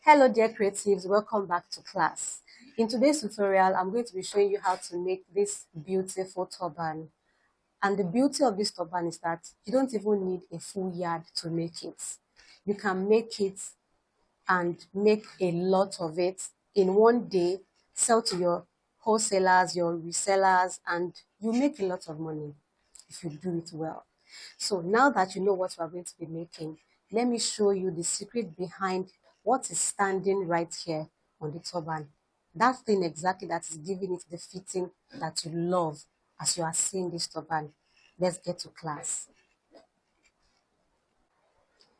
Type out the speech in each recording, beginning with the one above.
Hello dear creatives, welcome back to class. In today's tutorial, I'm going to be showing you how to make this beautiful turban. And the beauty of this turban is that you don't even need a full yard to make it. You can make it and make a lot of it in one day, sell to your wholesalers, your resellers, and you make a lot of money if you do it well. So now that you know what we're going to be making, let me show you the secret behind what is standing right here on the turban. That thing exactly that is giving it the fitting that you love as you are seeing this turban. Let's get to class.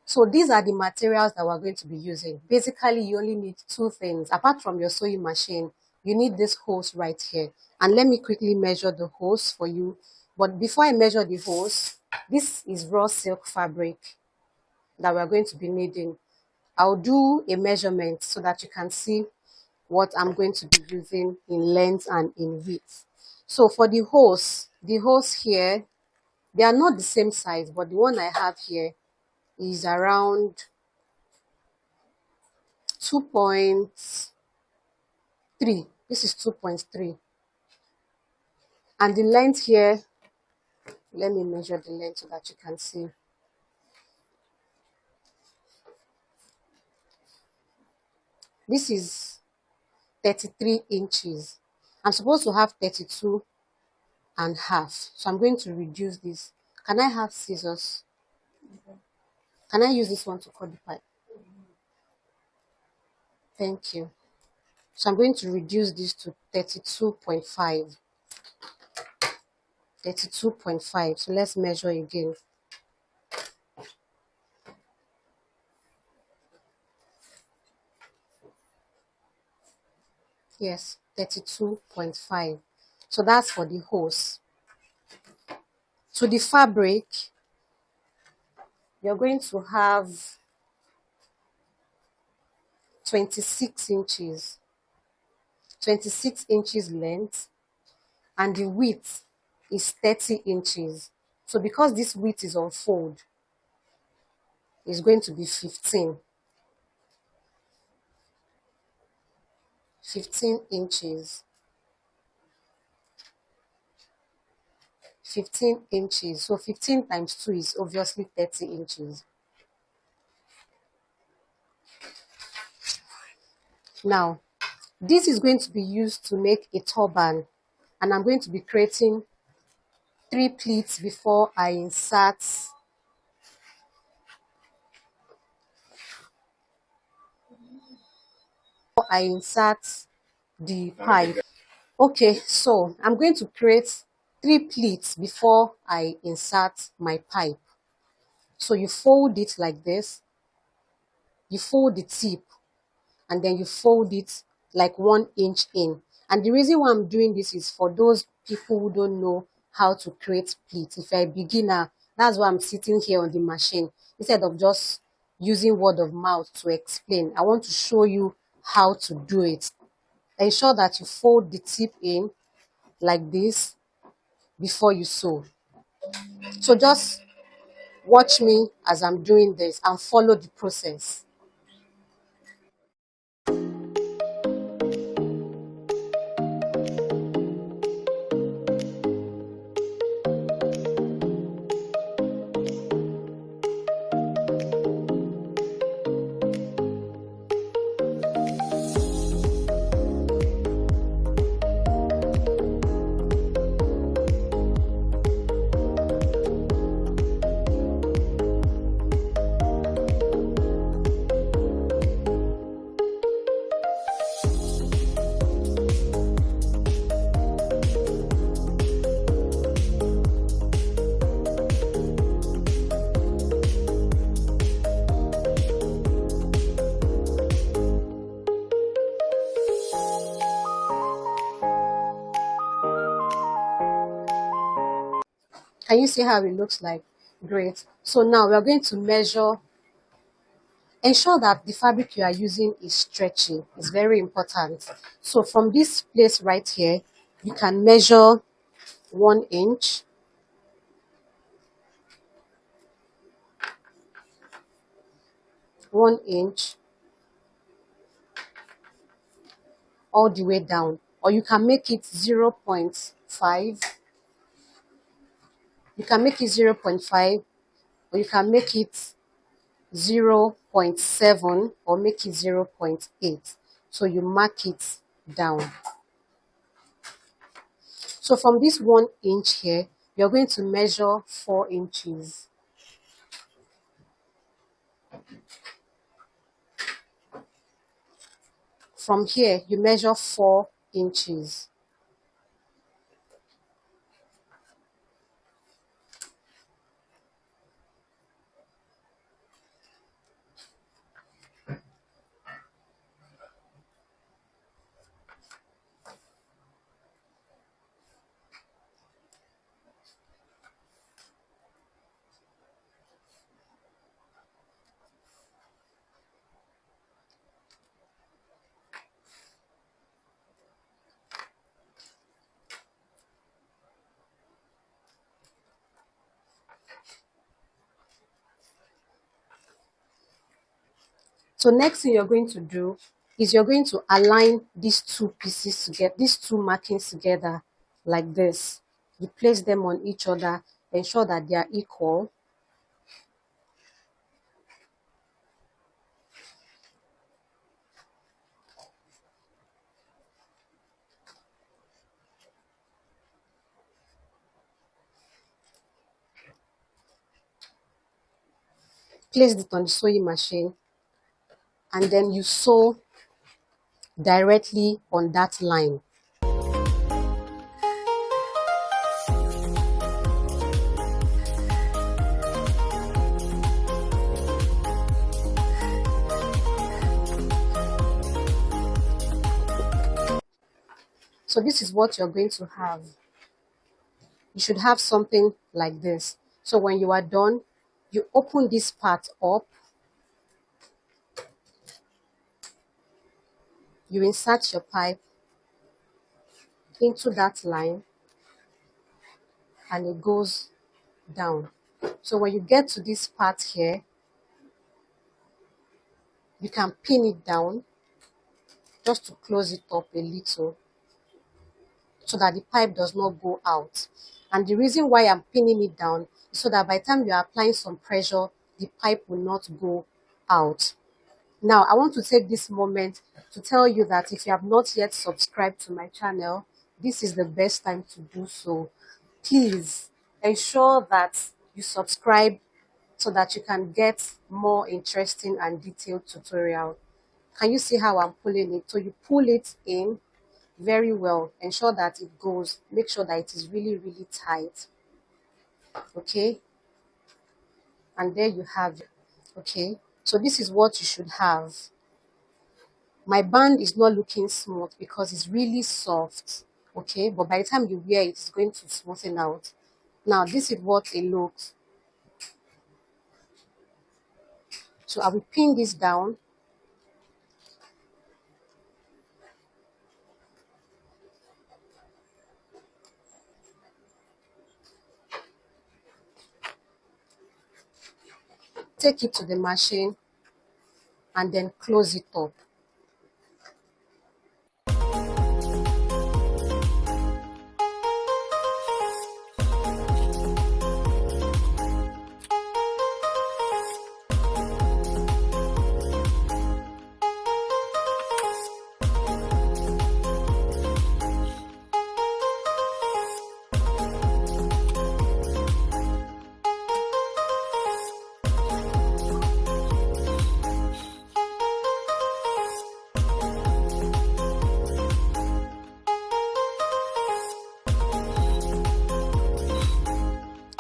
So these are the materials that we're going to be using. Basically, you only need two things. Apart from your sewing machine, you need this hose right here. And let me quickly measure the hose for you. But before I measure the hose, this is raw silk fabric that we're going to be needing. I'll do a measurement so that you can see what I'm going to be using in length and in width. So for the hose here, they are not the same size, but the one I have here is around 2.3. This is 2.3. And the length here, let me measure the length so that you can see. This is 33 inches. I'm supposed to have 32 and half. So I'm going to reduce this. Can I have scissors? Can I use this one to cut the pipe? Thank you. So I'm going to reduce this to 32.5. 32.5. So let's measure again. Yes, 32.5. So that's for the hose. To the fabric, you're going to have 26 inches. 26 inches length, and the width is 30 inches. So because this width is on fold, it's going to be 15. 15 inches. 15 inches. So 15 times 2 is obviously 30 inches. Now, this is going to be used to make a turban, and I'm going to be creating 3 pleats before I insert the pipe. Okay, so I'm going to create 3 pleats before I insert my pipe. So you fold it like this, you fold the tip, and then you fold it like 1 inch in. And the reason why I'm doing this is for those people who don't know how to create pleats. If you're a beginner, that's why I'm sitting here on the machine instead of just using word of mouth to explain. I want to show you how to do it. Ensure that you fold the tip in like this before you sew. So just watch me as I'm doing this and follow the process. Can you see how it looks like? Great. So now we are going to measure. Ensure that the fabric you are using is stretchy. It's very important. So from this place right here, you can measure 1 inch. 1 inch. all the way down, or you can make it 0.5. You can make it 0.5, or you can make it 0.7, or make it 0.8. So you mark it down. So from this 1 inch here, you're going to measure 4 inches. From here, you measure 4 inches. So next thing you're going to do is you're going to align these two pieces together, these two markings together like this. You place them on each other, ensure that they are equal. Place it on the sewing machine, and then you sew directly on that line. So this is what you're going to have. You should have something like this. So when you are done, you open this part up, you insert your pipe into that line, and it goes down. So when you get to this part here, you can pin it down just to close it up a little so that the pipe does not go out. And the reason why I'm pinning it down is so that by the time you are applying some pressure, the pipe will not go out. Now, I want to take this moment to tell you that if you have not yet subscribed to my channel, this is the best time to do so. Please ensure that you subscribe so that you can get more interesting and detailed tutorial. Can you see how I'm pulling it? So you pull it in very well. Ensure that it goes. Make sure that it is really, really tight. Okay? And there you have it. Okay? So this is what you should have. My band is not looking smooth because it's really soft. Okay? But by the time you wear it, it's going to smoothen out. Now, this is what it looks. So I will pin this down. Take it to the machine and then close it up.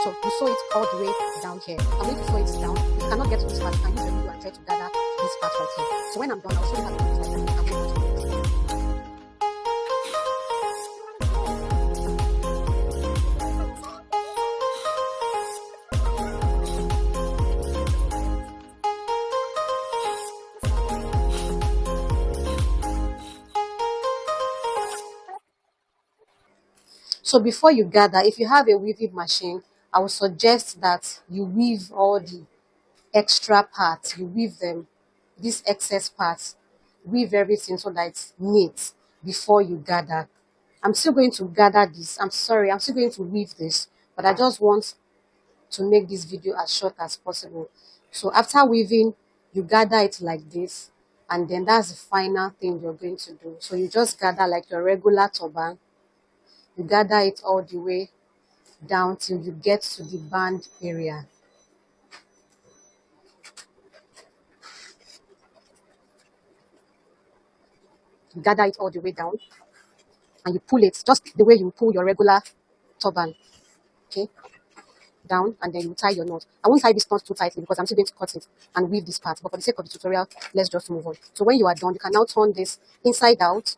So you sew it all the way down here. I'm going to sew it down. If you cannot get to this part, you can use the needle and try to gather this part right here. So when I'm done, I'll show you how to do it like that. I'm going to do it. So before you gather, if you have a weaving machine, I would suggest that you weave all the extra parts. You weave them, these excess parts. Weave everything so that it's neat. before you gather. I'm still going to gather this. I'm sorry, I'm still going to weave this, but I just want to make this video as short as possible. So after weaving, you gather it like this, and then that's the final thing you're going to do. So you just gather like your regular turban. You gather it all the way down till you get to the band area. You gather it all the way down, and you pull it just the way you pull your regular turban. Okay, down, and then you tie your knot. I won't tie this knot too tightly because I'm still going to cut it and weave this part. But for the sake of the tutorial, let's just move on. So when you are done, you can now turn this inside out,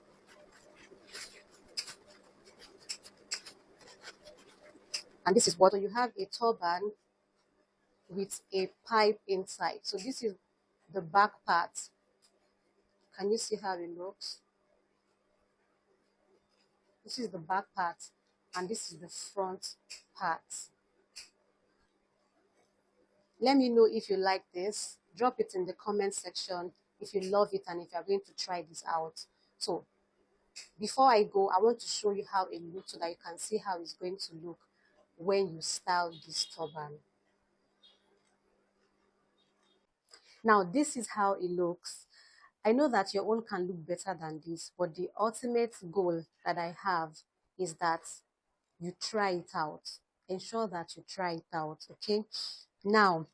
and this is what. So you have a turban with a pipe inside. So this is the back part. Can you see how it looks? This is the back part, and this is the front part. Let me know if you like this. Drop it in the comment section if you love it and if you're going to try this out. So before I go, I want to show you how it looks so that you can see how it's going to look when you style this turban. Now, this is how it looks. I know that your own can look better than this, but the ultimate goal that I have is that you try it out. Ensure that you try it out, okay? Now,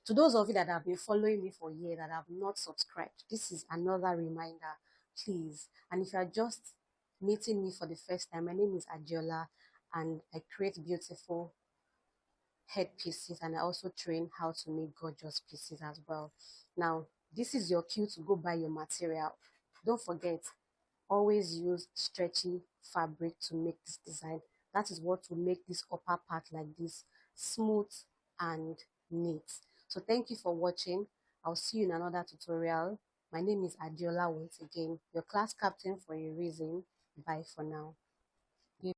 to those of you that have been following me for years that have not subscribed, this is another reminder, please. And if you are just meeting me for the first time, my name is Adiola, and I create beautiful headpieces, and I also train how to make gorgeous pieces as well. Now, this is your cue to go buy your material. Don't forget, always use stretchy fabric to make this design. That is what will make this upper part like this smooth and neat. So thank you for watching. I'll see you in another tutorial. My name is Adiola once again, your class captain for a reason. Bye for now.